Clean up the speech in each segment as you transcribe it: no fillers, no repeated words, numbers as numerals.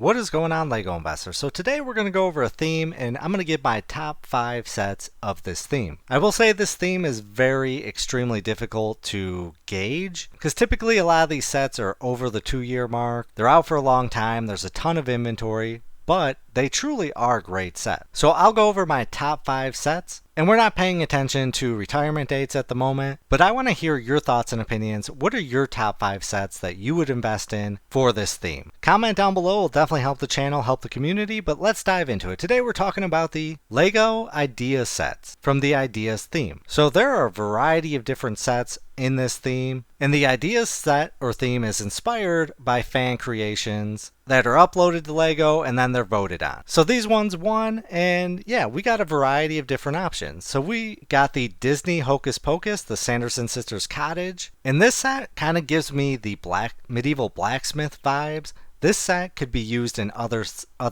What is going on, LEGO investors? So today we're going to go over a theme and I'm going to give my top 5 sets of this theme. I will say this theme is very extremely difficult to gauge because typically a lot of these sets are over the 2-year mark. They're out for a long time. There's a ton of inventory, but they truly are great sets. So I'll go over my top 5 sets. And we're not paying attention to retirement dates at the moment, but I want to hear your thoughts and opinions. What are your top 5 sets that you would invest in for this theme? Comment down below will definitely help the channel, help the community, but let's dive into it. Today we're talking about the LEGO Ideas sets from the Ideas theme. So there are a variety of different sets in this theme, and the Ideas set or theme is inspired by fan creations that are uploaded to LEGO and then they're voted on. So these ones won, and yeah, we got a variety of different options. So we got the Disney Hocus Pocus, the Sanderson Sisters Cottage, and this set kind of gives me the medieval blacksmith vibes. This set could be used in other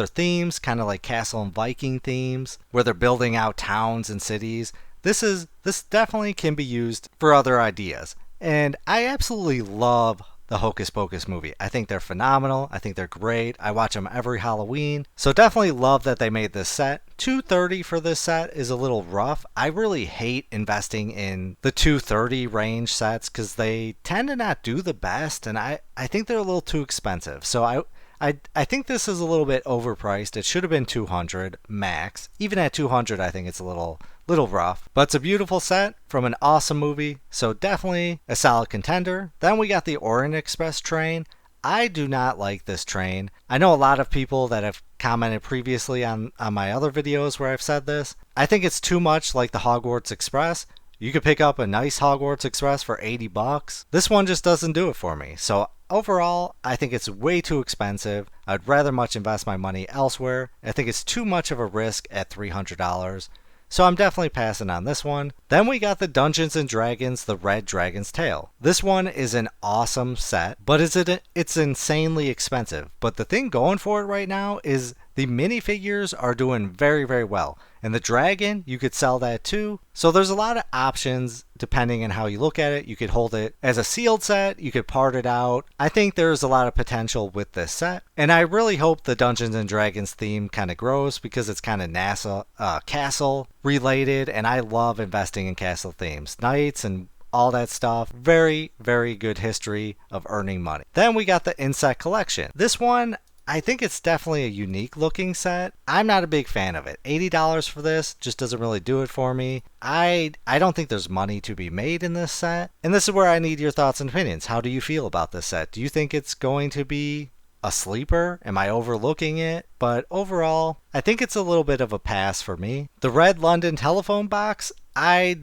themes, kind of like Castle and Viking themes, where they're building out towns and cities. This definitely can be used for other ideas. And I absolutely love the Hocus Pocus movie. I think they're phenomenal. I think they're great. I watch them every Halloween. So definitely love that they made this set. $230 for this set is a little rough. I really hate investing in the $230 range sets because they tend to not do the best, and I think they're a little too expensive. So I think this is a little bit overpriced. It should have been $200 max. Even at $200, I think it's a little rough. But it's a beautiful set from an awesome movie, so definitely a solid contender. Then we got the Orient Express train. I do not like this train. I know a lot of people that have commented previously on my other videos where I've said this. I think it's too much like the Hogwarts Express. You could pick up a nice Hogwarts Express for $80. This one just doesn't do it for me. So overall, I think it's way too expensive. I'd rather much invest my money elsewhere. I think it's too much of a risk at $300. So I'm definitely passing on this one. Then we got the Dungeons & Dragons, the Red Dragon's Tale. This one is an awesome set, but it's insanely expensive. But the thing going for it right now is the minifigures are doing very, very well. And the dragon, you could sell that too. So there's a lot of options depending on how you look at it. You could hold it as a sealed set. You could part it out. I think there's a lot of potential with this set. And I really hope the Dungeons & Dragons theme kind of grows because it's kind of NASA castle related. And I love investing in castle themes. Knights and all that stuff. Very, very good history of earning money. Then we got the Insect Collection. This one, I think it's definitely a unique looking set. I'm not a big fan of it. $80 for this just doesn't really do it for me. I don't think there's money to be made in this set. And this is where I need your thoughts and opinions. How do you feel about this set? Do you think it's going to be a sleeper? Am I overlooking it? But overall, I think it's a little bit of a pass for me. The Red London telephone box, I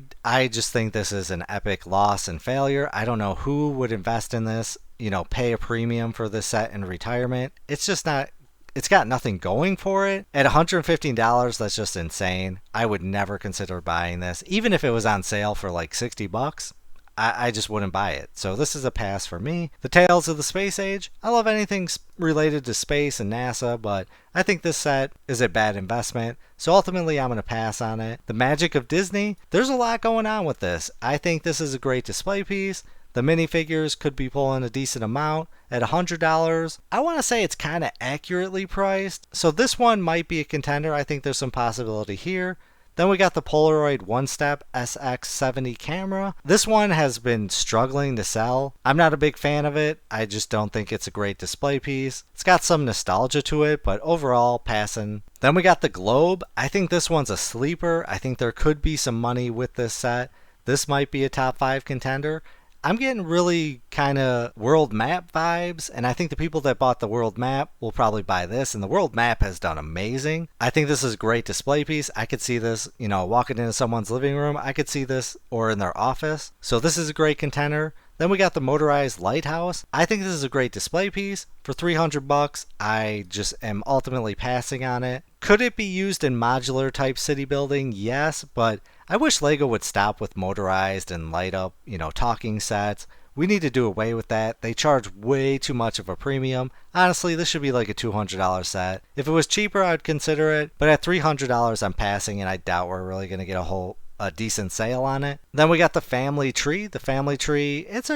just think this is an epic loss and failure. I don't know who would invest in this, pay a premium for this set in retirement. It's just not, it's got nothing going for it. At $115, that's just insane. I would never consider buying this. Even if it was on sale for like $60, I just wouldn't buy it. So this is a pass for me. The Tales of the Space Age. I love anything related to space and NASA, but I think this set is a bad investment. So ultimately, I'm going to pass on it. The Magic of Disney. There's a lot going on with this. I think this is a great display piece. The minifigures could be pulling a decent amount at $100. I want to say it's kind of accurately priced. So this one might be a contender. I think there's some possibility here. Then we got the Polaroid One Step SX70 camera. This one has been struggling to sell. I'm not a big fan of it. I just don't think it's a great display piece. It's got some nostalgia to it, but overall, passing. Then we got the Globe. I think this one's a sleeper. I think there could be some money with this set. This might be a top 5 contender. I'm getting really kind of world map vibes, and I think the people that bought the world map will probably buy this, and the world map has done amazing. I think this is a great display piece. I could see this, walking into someone's living room. I could see this, or in their office. So this is a great contender. Then we got the motorized lighthouse. I think this is a great display piece. For $300, I just am ultimately passing on it. Could it be used in modular type city building? Yes, but I wish LEGO would stop with motorized and light up, talking sets. We need to do away with that. They charge way too much of a premium. Honestly, this should be like a $200 set. If it was cheaper, I'd consider it. But at $300, I'm passing, and I doubt we're really going to get a decent sale on it. Then we got the Family Tree. The Family Tree, it's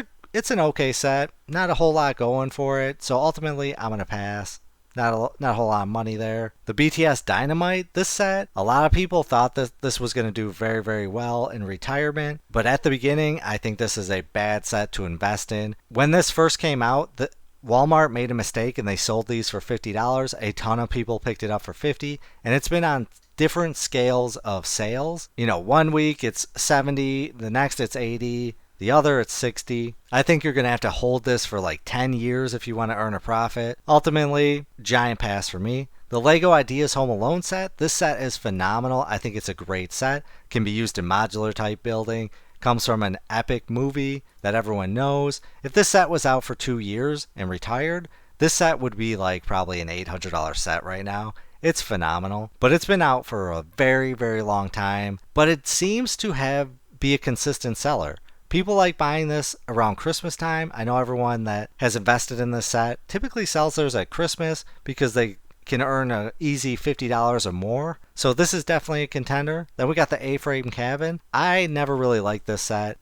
an okay set. Not a whole lot going for it. So ultimately, I'm going to pass. not a whole lot of money there. The BTS Dynamite, this set, a lot of people thought that this was going to do very, very well in retirement. But at the beginning, I think this is a bad set to invest in. When this first came out, Walmart made a mistake and they sold these for $50. A ton of people picked it up for $50, and it's been on different scales of sales. You know, one week it's 70, the next it's 80, the other it's 60. I think you're going to have to hold this for like 10 years if you want to earn a profit. Ultimately, giant pass for me. The LEGO Ideas Home Alone set, this set is phenomenal. I think it's a great set. Can be used in modular type building. Comes from an epic movie that everyone knows. If this set was out for 2 years and retired, this set would be like probably an $800 set right now. It's phenomenal, but it's been out for a very, very long time. But it seems to be a consistent seller. People like buying this around Christmas time. I know everyone that has invested in this set typically sells theirs at Christmas because they can earn an easy $50 or more. So this is definitely a contender. Then we got the A-frame cabin. I never really liked this set.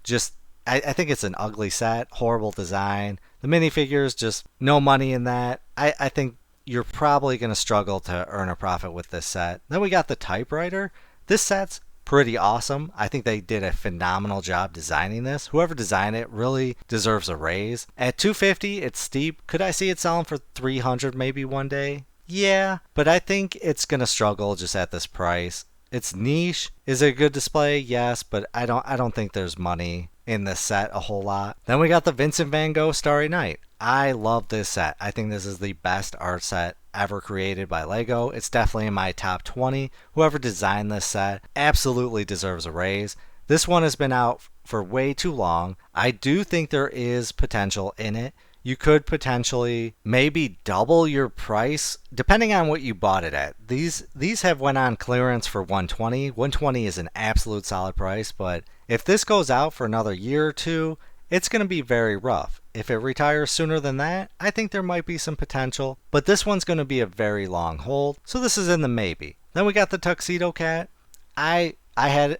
I think it's an ugly set, horrible design. The minifigures, just no money in that. I think you're probably going to struggle to earn a profit with this set. Then we got the typewriter. This set's pretty awesome. I think they did a phenomenal job designing this. Whoever designed it really deserves a raise. At $250, it's steep. Could I see it selling for $300 maybe one day? Yeah, but I think it's going to struggle just at this price. It's niche. Is it a good display? Yes, but I don't think there's money in this set a whole lot. Then we got the Vincent van Gogh Starry Night. I love this set. I think this is the best art set ever created by LEGO. It's definitely in my top 20. Whoever designed this set absolutely deserves a raise. This one has been out for way too long. I do think there is potential in it. You could potentially maybe double your price depending on what you bought it at. These have went on clearance for $120. $120 is an absolute solid price, but if this goes out for another year or two, it's going to be very rough. If it retires sooner than that, I think there might be some potential, but this one's going to be a very long hold. So this is in the maybe. Then we got the Tuxedo Cat. I had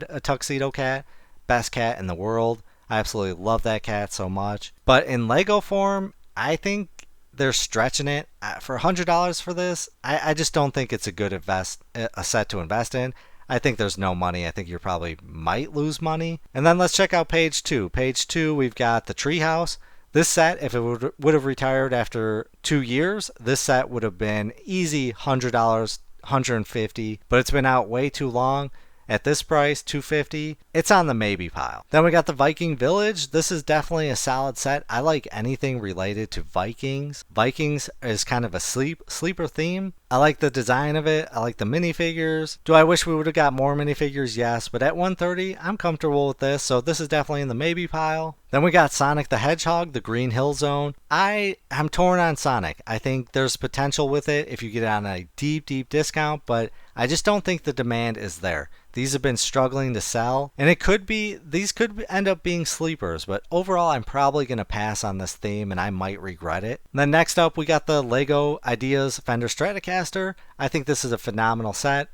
a Tuxedo Cat, best cat in the world. I absolutely love that cat so much. But in LEGO form, I think they're stretching it. For $100 for this, I just don't think it's a set to invest in. I think there's no money. I think you probably might lose money. And then let's check out page 2. Page 2, we've got the Treehouse. This set, if it would have retired after 2 years, this set would have been easy $100, $150. But it's been out way too long. At this price, $250, it's on the maybe pile. Then we got the Viking Village. This is definitely a solid set. I like anything related to Vikings. Vikings is kind of a sleeper theme. I like the design of it. I like the minifigures. Do I wish we would have got more minifigures? Yes, but at $130, I'm comfortable with this, so this is definitely in the maybe pile. Then we got Sonic the Hedgehog, the Green Hill Zone. I'm torn on Sonic. I think there's potential with it if you get it on a deep, deep discount, but I just don't think the demand is there. These have been struggling to sell, and these could end up being sleepers, but overall I'm probably going to pass on this theme and I might regret it. And then next up we got the LEGO Ideas Fender Stratocaster. I think this is a phenomenal set.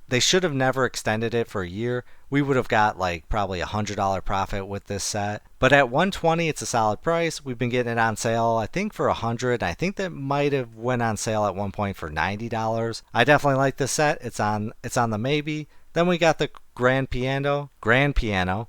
They should have never extended it for a year. We would have got like probably $100 profit with this set. But at $120, it's a solid price. We've been getting it on sale, I think, for $100. I think that might have went on sale at one point for $90. I definitely like this set. It's on the maybe. Then we got the Grand Piano.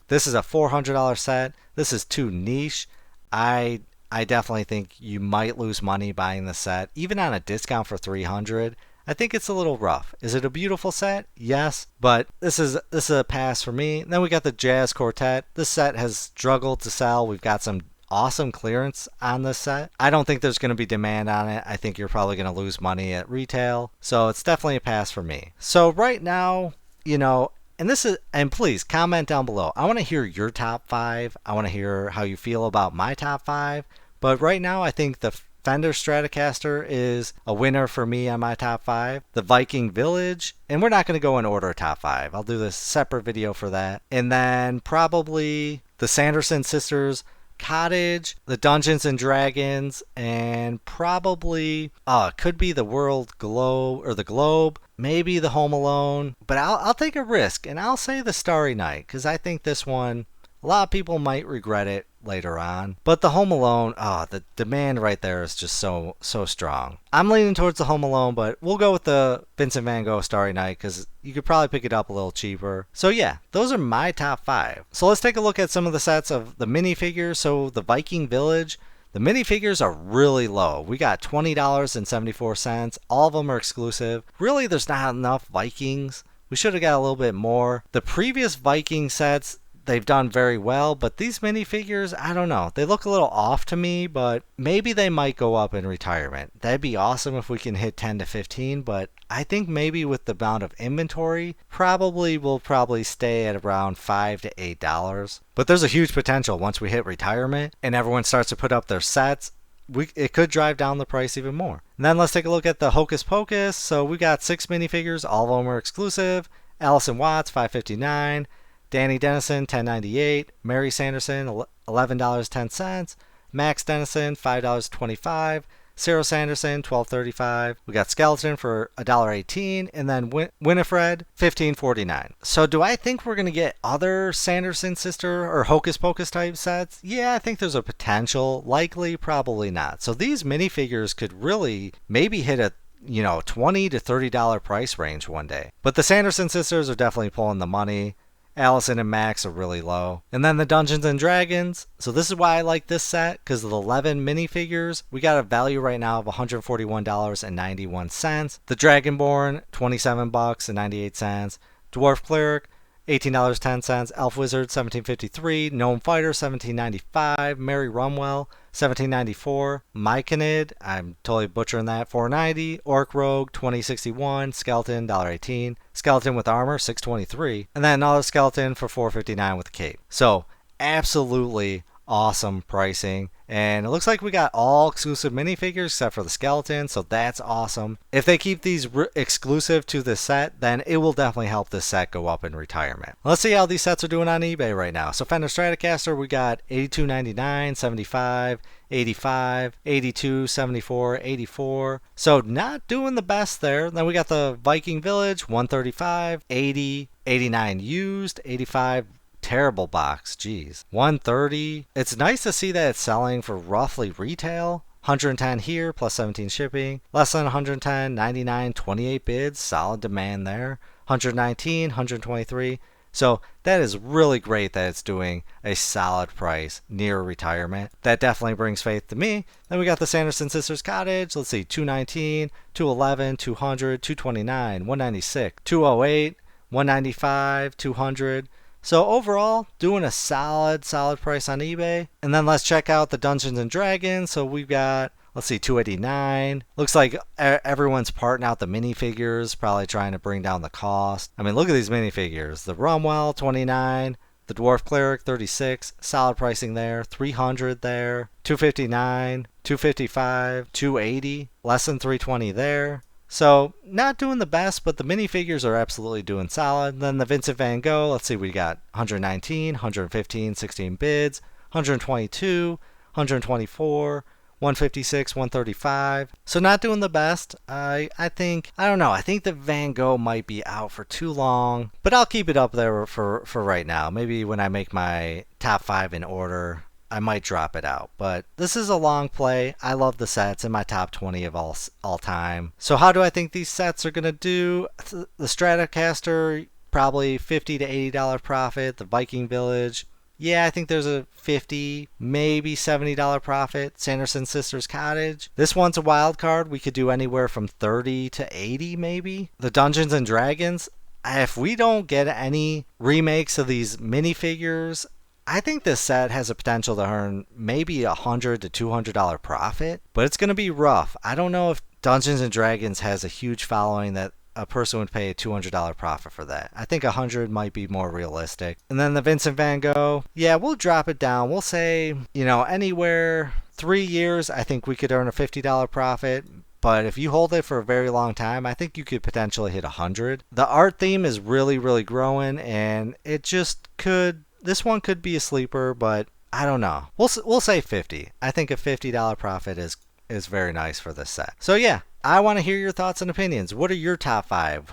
This is a $400 set. This is too niche. I definitely think you might lose money buying the set, even on a discount for $300. I think it's a little rough. Is it a beautiful set? Yes, but this is a pass for me. Then we got the Jazz Quartet. This set has struggled to sell. We've got some awesome clearance on this set. I don't think there's going to be demand on it. I think you're probably going to lose money at retail. So it's definitely a pass for me. So right now, and please comment down below. I want to hear your top 5. I want to hear how you feel about my top 5. But right now, I think the Fender Stratocaster is a winner for me on my top 5. The Viking Village, and we're not going to go in order of top 5. I'll do this separate video for that. And then probably the Sanderson Sisters Cottage, the Dungeons and Dragons, and probably could be the World Globe or the Globe, maybe the Home Alone. But I'll take a risk and I'll say the Starry Night because I think this one A lot of people might regret it later on. But the Home Alone, the demand right there is just so strong. I'm leaning towards the Home Alone, but we'll go with the Vincent Van Gogh Starry Night because you could probably pick it up a little cheaper. So yeah, those are my top 5. So let's take a look at some of the sets of the minifigures. So the Viking Village, the minifigures are really low. We got $20.74. All of them are exclusive. Really, there's not enough Vikings. We should have got a little bit more. The previous Viking sets, they've done very well, but these minifigures, I don't know. They look a little off to me, but maybe they might go up in retirement. That'd be awesome if we can hit 10 to 15, but I think maybe with the amount of inventory, we'll probably stay at around $5 to $8. But there's a huge potential once we hit retirement and everyone starts to put up their sets. It could drive down the price even more. And then let's take a look at the Hocus Pocus. So we got 6 minifigures. All of them are exclusive. Allison Watts, $5.59. Danny Dennison, $10.98. Mary Sanderson, $11.10. Max Dennison, $5.25. Sarah Sanderson, $12.35. We got Skeleton for $1.18. And then Winifred, $15.49. So do I think we're going to get other Sanderson sister or Hocus Pocus type sets? Yeah, I think there's a potential. Likely, probably not. So these minifigures could really maybe hit a $20 to $30 price range one day. But the Sanderson sisters are definitely pulling the money. Allison and Max are really low. And then the Dungeons and Dragons. So this is why I like this set, because of the 11 minifigures. We got a value right now of $141.91. The Dragonborn, $27.98. Dwarf Cleric, $18.10. Elf Wizard, $17.53. Gnome Fighter, $17.95. Mary Rumwell, $17.94. Myconid, I'm totally butchering that, $4.90. Orc Rogue, $20.61. Skeleton, $1.18. Skeleton with armor, $6.23. And then another skeleton for $4.59 with a cape. So absolutely awesome pricing. And it looks like we got all exclusive minifigures except for the skeleton, so that's awesome. If they keep these exclusive to the set, then it will definitely help this set go up in retirement. Let's see how these sets are doing on eBay right now. So Fender Stratocaster, we got $82.99, $75, $85, $82, $74, $84. So not doing the best there. Then we got the Viking Village, $135, $80, $89 used, $85. Terrible box, geez. $130. It's nice to see that it's selling for roughly retail. $110 here plus 17 shipping. Less than $110, $99, 28 bids. Solid demand there. $119, $123. So that is really great that it's doing a solid price near retirement. That definitely brings faith to me. Then we got the Sanderson Sisters Cottage. Let's see, $219, $211, $200, $229, $196, $208, $195, $200. So overall, doing a solid price on eBay. And then let's check out the Dungeons and Dragons. So we've got, let's see, $289. Looks like everyone's parting out the minifigures, probably trying to bring down the cost. I mean, look at these minifigures. The Rumwell, $29. The Dwarf Cleric, $36. Solid pricing there. $300 there. $259. $255. $280. Less than $320 there. So, not doing the best, but the minifigures are absolutely doing solid. Then the Vincent Van Gogh, let's see, we got 119, 115, 16 bids, 122, 124, 156, 135. So not doing the best. I don't know. I think the Van Gogh might be out for too long, but I'll keep it up there for right now. Maybe when I make my top 5 in order, I might drop it out, but this is a long play. I love the sets in my top 20 of all time. So how do I think these sets are going to do? The Stratocaster, probably $50 to $80 profit. The Viking Village, yeah, I think there's a $50, maybe $70 profit. Sanderson Sisters Cottage, this one's a wild card. We could do anywhere from 30 to 80 maybe. The Dungeons and Dragons, if we don't get any remakes of these minifigures, I think this set has a potential to earn maybe $100 to $200 profit, but it's going to be rough. I don't know if Dungeons and Dragons has a huge following that a person would pay a $200 profit for that. I think 100 might be more realistic. And then the Vincent Van Gogh, yeah, we'll drop it down. We'll say, anywhere 3 years, I think we could earn a $50 profit. But if you hold it for a very long time, I think you could potentially hit 100. The art theme is really, really growing, and it just could. This one could be a sleeper, but I don't know. We'll say 50. I think a $50 profit is very nice for this set. So yeah, I want to hear your thoughts and opinions. What are your top 5?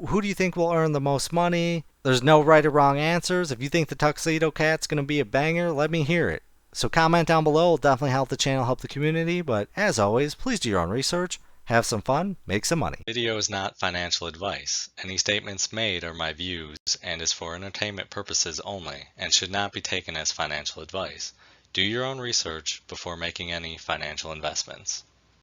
Who do you think will earn the most money? There's no right or wrong answers. If you think the Tuxedo Cat's going to be a banger, let me hear it. So comment down below. It'll definitely help the channel, help the community. But as always, please do your own research. Have some fun, make some money. Video is not financial advice. Any statements made are my views and is for entertainment purposes only and should not be taken as financial advice. Do your own research before making any financial investments.